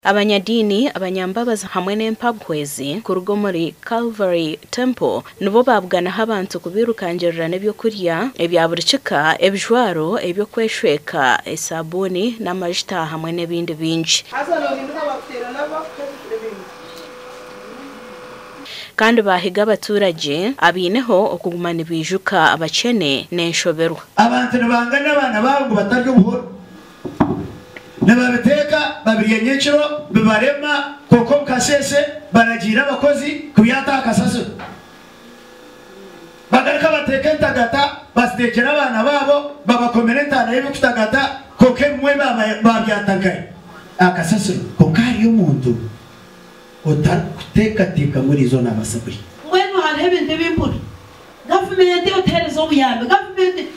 Abanyadini abanyambabazi hamwe n'empabwezi ku rugo muri Calvary Temple nibo babwanaho abantu kubirukangirira n'ebyo kurya ebya buri kika ebijwaro ebyo kweshweka esabuni n'amajita hamwe n'ebindi bingi kandi bahiga abaturage abineho okugumana ibijuka abakene n'enshoberwa abantu nibangana abana babo bataryo buhoro Nababiteka babiriye nyekiro bibarema koko kasese baragira abakozi kuyata akasaso bagarika bateka ntagata bastekera abana babo babakomerenta na y'ibutagata koke mwe babyatagaye akasaso kokari y'umuntu utakuteka tika muri zo nabasaburi mwenu harebe ndebimbuto government yoterezo buyambe government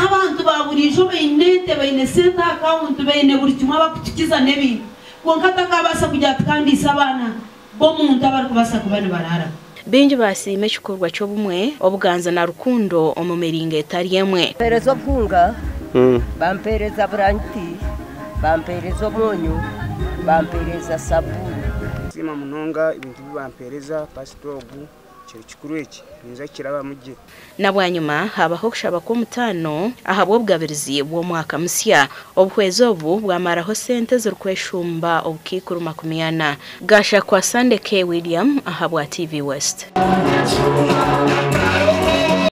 abantu baburijo bayinete bayinesenta account bayine buri kimwe bakukiza nebintu konkata kabasa kujya tukandisa abana bo muntu abari kubasa kubana barara bingi basime kikorwa cyo bumwe obuganza na rukundo omumeringe tariyemwe perezo kunga bampereza branti bampereza monyo bampereza sabuni sima munonga ibintu bampereza pasitobu kikuru iki ninza kiraba mujye nabwanyuma habaho kushaba ko mutano ahabwo bwabirizi bwo mwaka musya obhwezo obu bwamaraho sente z'ukweshumba obukikuru makumyana gasha kwa Sunday K William ahabwa TV West